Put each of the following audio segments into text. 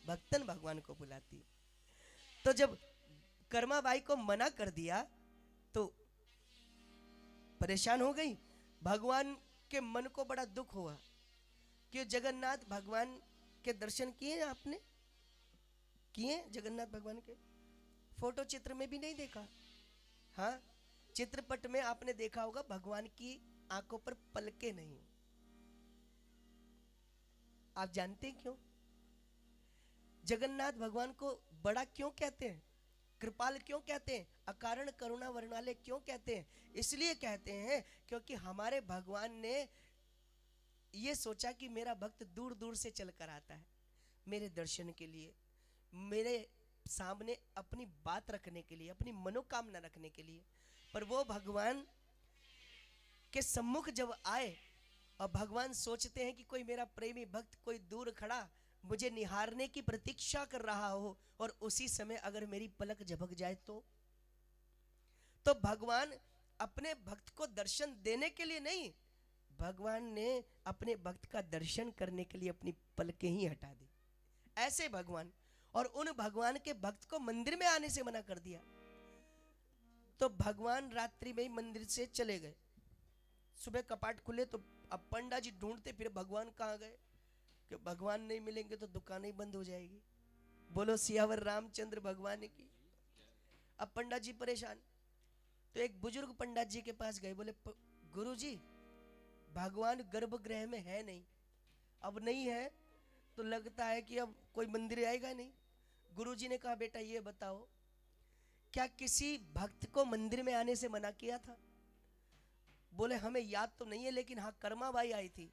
भक्तन भगवान को बुलाती। तो जब कर्माबाई को मना कर दिया तो परेशान हो गई। भगवान के मन को बड़ा दुख हुआ कि जगन्नाथ भगवान के दर्शन किए आपने, किए जगन्नाथ भगवान के? फोटो चित्र में भी नहीं देखा। हाँ, चित्रपट में आपने देखा होगा भगवान की आंखों पर पलके नहीं। आप जानते हैं क्यों जगन्नाथ भगवान को बड़ा क्यों कहते हैं, कृपाल क्यों कहते हैं, अकारण करुणा वर्णाले क्यों कहते हैं? इसलिए कहते हैं क्योंकि हमारे भगवान ने ये सोचा कि मेरा भक्त दूर दूर से चलकर आता है मेरे दर्शन के लिए, मेरे सामने अपनी बात रखने के लिए, अपनी मनोकामना रखने के लिए। पर वो भगवान के सम्मुख जब आए और भगवान सोचते हैं कि कोई मेरा प्रेमी भक्त कोई दूर खड़ा मुझे निहारने की प्रतीक्षा कर रहा हो और उसी समय अगर मेरी पलक झपक जाए तो भगवान अपने भक्त को दर्शन देने के लिए नहीं, भगवान ने अपने भक्त का दर्शन करने के लिए अपनी पलकें ही हटा दी। ऐसे भगवान, और उन भगवान के भक्त को मंदिर में आने से मना कर दिया। तो भगवान रात्रि में ही मंदिर से चले गए। सुबह कपाट खुले तो अब पंडा जी ढूंढते फिर भगवान कहाँ गए, कि भगवान नहीं मिलेंगे तो दुकान ही बंद हो जाएगी। बोलो सियावर रामचंद्र भगवान की। अब पंडा जी परेशान, तो एक बुजुर्ग पंडित जी के पास गए, बोले गुरु जी भगवान गर्भगृह में है नहीं, अब नहीं है तो लगता है कि अब कोई मंदिर आएगा नहीं। गुरुजी ने कहा बेटा ये बताओ क्या किसी भक्त को मंदिर में आने से मना किया था? बोले हमें याद तो नहीं है, लेकिन हाँ कर्माबाई आई थी,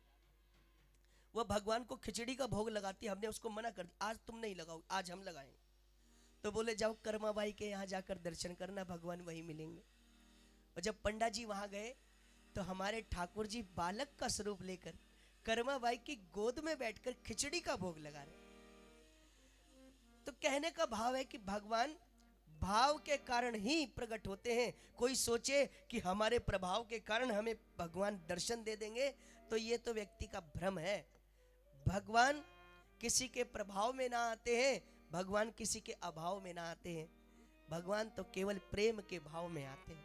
वह भगवान को खिचड़ी का भोग लगाती, हमने उसको मना कर दिया, आज तुम नहीं लगाओ आज हम लगाएंगे। तो बोले जाओ कर्माबाई के यहाँ जाकर दर्शन करना, भगवान वहीं मिलेंगे। और जब पंडा जी वहां गए तो हमारे ठाकुर जी बालक का स्वरूप लेकर कर्माबाई की गोद में बैठकर खिचड़ी का भोग लगा रहे। तो कहने का भाव है कि भगवान भाव के कारण ही प्रकट होते हैं। कोई सोचे कि हमारे प्रभाव के कारण हमें भगवान दर्शन दे देंगे तो ये तो व्यक्ति का भ्रम है। भगवान किसी के प्रभाव में ना आते हैं, भगवान किसी के अभाव में ना आते हैं, भगवान तो केवल प्रेम के भाव में आते हैं।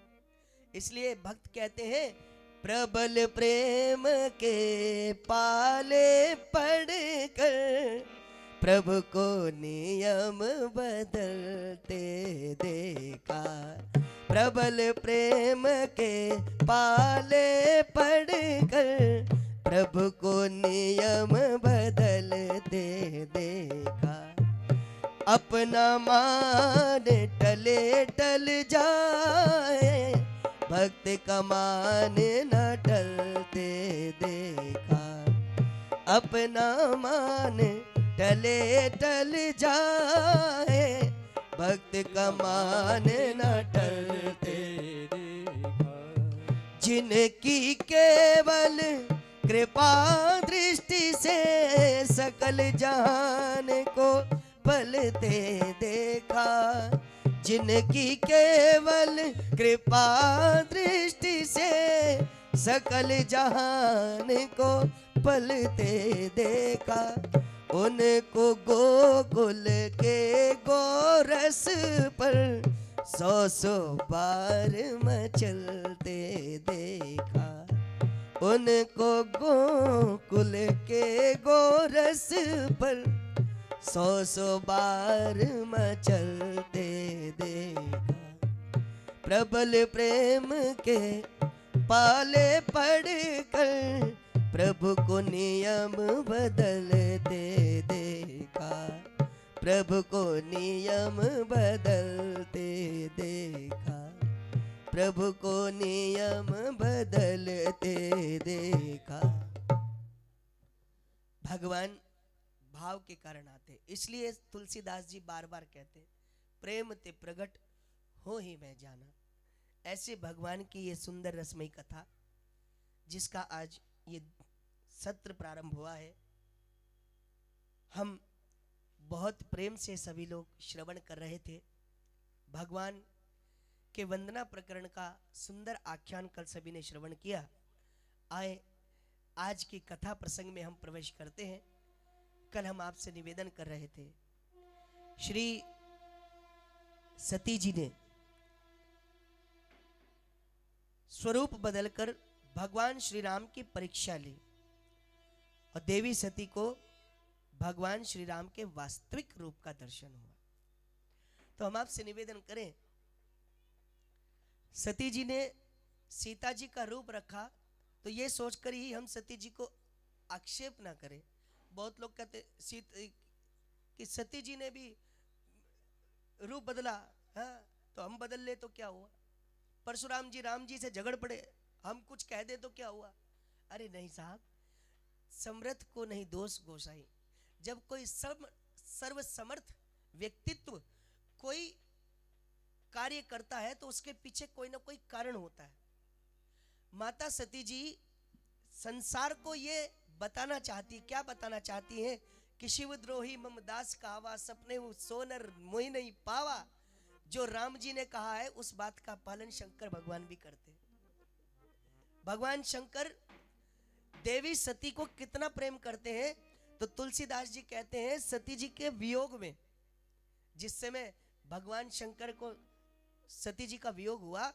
इसलिए भक्त कहते हैं प्रबल प्रेम के पाले पड़कर प्रभु को नियम बदलते देखा। प्रबल प्रेम के पाले पड़कर प्रभु को नियम बदलते देखा। अपना मान टले टल जाए भक्त का मान न टलते देखा। अपना मान टले टल जाए भक्त का मान न टलते देखा। जिनकी केवल कृपा दृष्टि से सकल जहान को पलते देखा। जिनकी केवल कृपा दृष्टि से सकल जहान को पलते देखा। उनको गोकुल के गोरस पर सौ सौ बार मचलते देखा। उनको गोकुल के गोरस पर सौ सौ बार मचलते देखा। प्रबल प्रेम के पाले पड़कर प्रभु को नियम बदलते देखा। प्रभु को नियम बदलते देखा। प्रभु को नियम बदलते देखा। भगवान भाव के कारण आते, इसलिए तुलसीदास जी बार बार कहते प्रेम ते प्रगट हो ही मैं जाना। ऐसे भगवान की ये सुंदर रसमयी कथा जिसका आज ये सत्र प्रारंभ हुआ है, हम बहुत प्रेम से सभी लोग श्रवण कर रहे थे। भगवान के वंदना प्रकरण का सुंदर आख्यान कल सभी ने श्रवण किया। आए आज की कथा प्रसंग में हम प्रवेश करते हैं। कल हम आपसे निवेदन कर रहे थे श्री सती जी ने स्वरूप बदलकर भगवान श्री राम की परीक्षा ली और देवी सती को भगवान श्री राम के वास्तविक रूप का दर्शन हुआ। तो हम आपसे निवेदन करें, सती जी ने सीता जी का रूप रखा तो ये सोचकर ही हम सती जी को आक्षेप ना करें। बहुत लोग कहते कि सती जी ने भी रूप बदला, हाँ तो हम बदल ले तो क्या हुआ, परशुराम जी राम जी से झगड़ पड़े, हम कुछ कह दे तो क्या हुआ। अरे नहीं साहब, समर्थ को नहीं दोष गोसाई। जब कोई सर्वसमर्थ व्यक्तित्व कोई कार्य करता है तो उसके पीछे कोई ना कोई कारण होता है। माता सती जी संसार को ये बताना चाहती, क्या बताना चाहती हैं कि शिवद्रोही मम दास कहावा, सपने सोनर मोहि नहीं पावा। जो राम जी ने कहा है उस बात का पालन शंकर भगवान भी करते हैं। भगवान शंकर देवी सती को कितना प्रेम करते हैं, तो तुलसीदास जी कहते हैं सती जी के वियोग में, जिस समय भगवान शंकर को सती जी का वियोग हुआ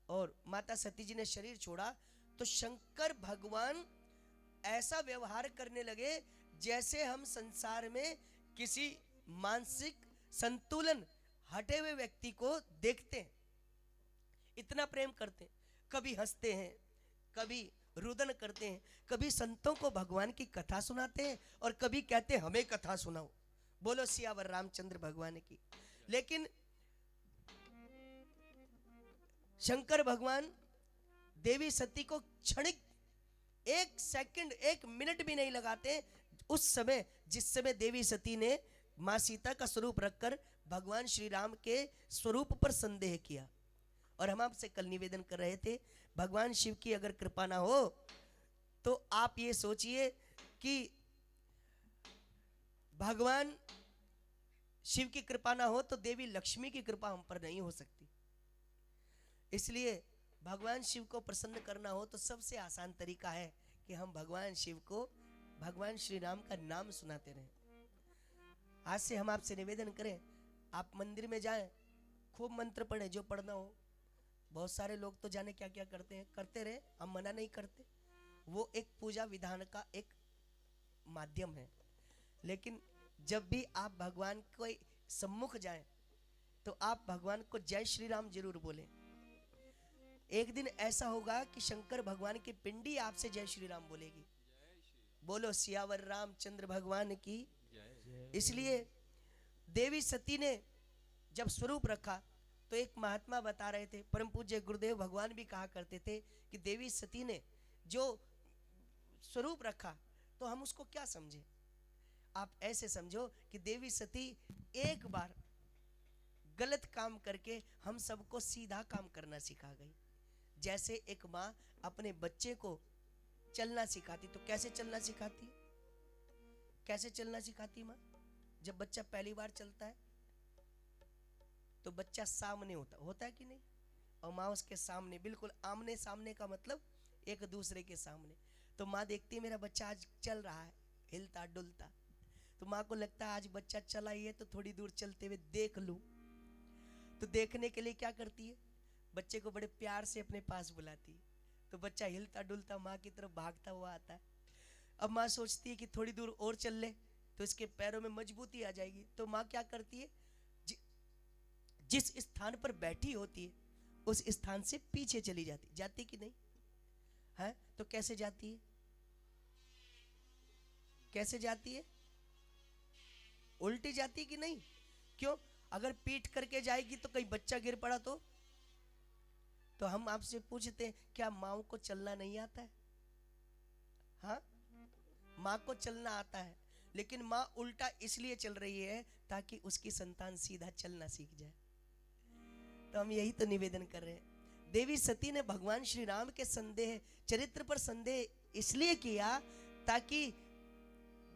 और माता सती जी ने शरीर छोड़ा, तो शंकर भगवान ऐसा व्यवहार करने लगे जैसे हम संसार में किसी मानसिक संतुलन हटे हुए व्यक्ति को देखते हैं। इतना प्रेम करते हैं। कभी हंसते हैं, कभी रुदन करते हैं, कभी संतों को भगवान की कथा सुनाते हैं और कभी कहते हैं हमें कथा सुनाओ। बोलो सियावर रामचंद्र भगवान की। लेकिन शंकर भगवान देवी सती को क्षणिक एक सेकंड, एक मिनट भी नहीं लगाते। उस समय जिस समय देवी सती ने मां सीता का स्वरूप रखकर भगवान श्री राम के स्वरूप पर संदेह किया। और हम आपसे कल निवेदन कर रहे थे, भगवान शिव की अगर कृपा ना हो तो आप ये सोचिए कि भगवान शिव की कृपा ना हो तो देवी लक्ष्मी की कृपा हम पर नहीं हो सकती। इसलिए भगवान शिव को प्रसन्न करना हो तो सबसे आसान तरीका है कि हम भगवान शिव को भगवान श्री राम का नाम सुनाते रहें। आज से हम आपसे निवेदन करें, आप मंदिर में जाएं, खूब मंत्र पढ़ें जो पढ़ना हो। बहुत सारे लोग तो जाने क्या क्या करते हैं, करते रहे, हम मना नहीं करते, वो एक पूजा विधान का एक माध्यम है। लेकिन जब भी आप भगवान के सम्मुख जाएं तो आप भगवान को जय श्री राम जरूर बोलें। एक दिन ऐसा होगा कि शंकर भगवान की पिंडी आपसे जय श्री राम बोलेगी। बोलो सियावर रामचंद्र भगवान की। इसलिए देवी सती ने जब स्वरूप रखा तो एक महात्मा बता रहे थे, परम पूज्य गुरुदेव भगवान भी कहा करते थे कि देवी सती ने जो स्वरूप रखा तो हम उसको क्या समझे। आप ऐसे समझो कि देवी सती एक बार गलत काम करके हम सबको सीधा काम करना सिखा गई। जैसे एक माँ अपने बच्चे को चलना सिखाती, तो कैसे चलना सिखाती, कैसे चलना सिखाती माँ? जब बच्चा पहली बार चलता है तो बच्चा सामने होता है कि नहीं, और माँ उसके सामने, बिल्कुल आमने सामने का मतलब एक दूसरे के सामने। तो माँ देखती है मेरा बच्चा आज चल रहा है हिलता डुलता, तो माँ को लगता है आज बच्चा चला ही है तो थोड़ी दूर चलते हुए देख लूं। तो देखने के लिए क्या करती है, बच्चे को बड़े प्यार से अपने पास बुलाती है। तो बच्चा हिलता डुलता माँ की तरफ भागता हुआ आता है। अब माँ सोचती है कि थोड़ी दूर और चल ले तो इसके पैरों में मजबूती आ जाएगी। तो माँ क्या करती है, जिस स्थान पर बैठी होती है उस स्थान से पीछे चली जाती कि नहीं है? तो कैसे जाती है, कैसे जाती है? उल्टी जाती कि नहीं? क्यों? अगर पीठ करके जाएगी तो कहीं बच्चा गिर पड़ा तो हम आपसे पूछते हैं क्या माँ को चलना नहीं आता है? हाँ, माँ को चलना आता है, लेकिन माँ उल्टा इसलिए चल रही है ताकि उसकी संतान सीधा चलना सीख जाए। तो हम यही तो निवेदन कर रहे हैं। देवी सती ने भगवान श्री राम के संदेह, चरित्र पर संदेह इसलिए किया ताकि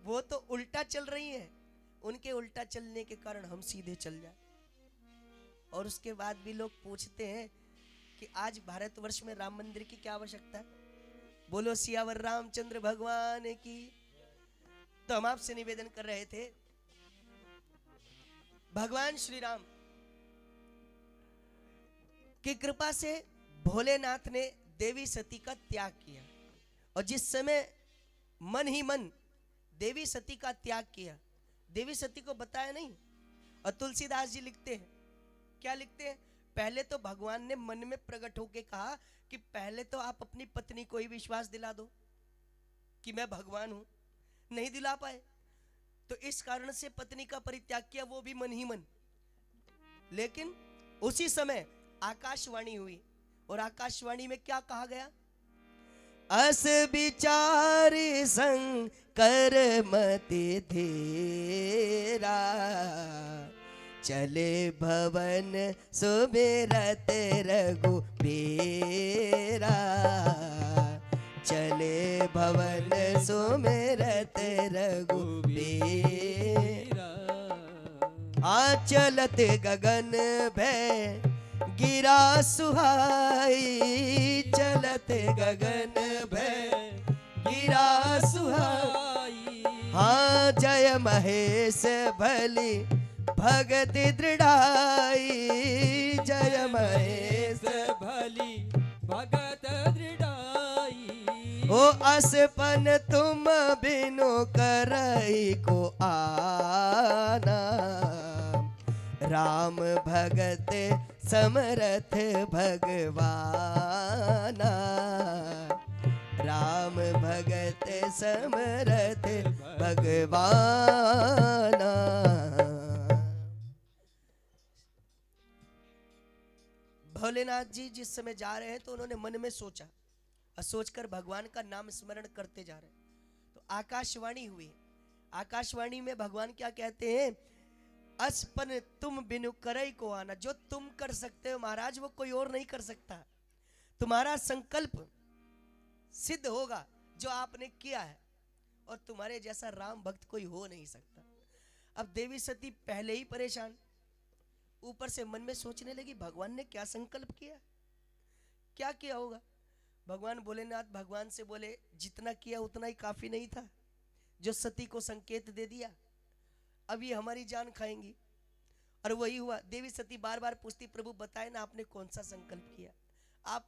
वो तो उल्टा चल रही हैं, उनके उल्टा चलने के कारण हम सीधे चल जाए। और उसके बाद भी लोग पूछते हैं कि आज भारतवर्ष में राम मंदिर की क्या आवश्यकता है? बोलो सियावर रामचंद्र भगवान की। तो हम आपसे निवेदन कर रहे थे, भगवान श्री राम की कृपा से भोलेनाथ ने देवी सती का त्याग किया, और जिस समय मन ही मन देवी सती का त्याग किया, देवी सती को बताया नहीं। और तुलसीदास जी लिखते हैं, क्या लिखते हैं, पहले तो भगवान ने मन में प्रकट होकर कहा कि पहले तो आप अपनी पत्नी को ही विश्वास दिला दो कि मैं भगवान हूं। नहीं दिला पाए, तो इस कारण से पत्नी का परित्याग किया, वो भी मन ही मन। लेकिन उसी समय आकाशवाणी हुई, और आकाशवाणी में क्या कहा गया, अस विचार संकर मति धीरा, चले भवन सुमिरत रघुबीरा, चले भवन सुमिरत रघुबीरा। चलत गगन भय गिरा सुहाई, चलत गगन भय गिरा सुहाई। हाँ जय महेश भली भगत दृढ़ाई, जय महेश भली भगत दृढ़ाई। ओ असपन तुम बिनु करई को आना, राम भगत समरथ भगवाना, राम भगत समरथ भगवाना। भोलेनाथ जी जिस समय जा रहे हैं तो उन्होंने मन में सोचा, और सोचकर भगवान का नाम स्मरण करते जा रहे हैं। तो आकाशवाणी हुई, आकाशवाणी में भगवान क्या कहते हैं, असपन तुम बिनु करई को आना, जो तुम कर सकते हो महाराज वो कोई और नहीं कर सकता। तुम्हारा संकल्प सिद्ध होगा जो आपने किया है, और तुम्हारे जैसा राम भक्त कोई हो नहीं सकता। अब देवी सती पहले ही परेशान, ऊपर से मन में सोचने लगी भगवान ने क्या संकल्प किया, क्या किया होगा। भगवान भोलेनाथ भगवान से बोले, जितना किया उतना ही काफी नहीं था, जो सती को संकेत दे दिया, अब ये हमारी जान खाएंगी। और वही हुआ, देवी सती बार बार पूछती, प्रभु बताए ना आपने कौन सा संकल्प किया। आप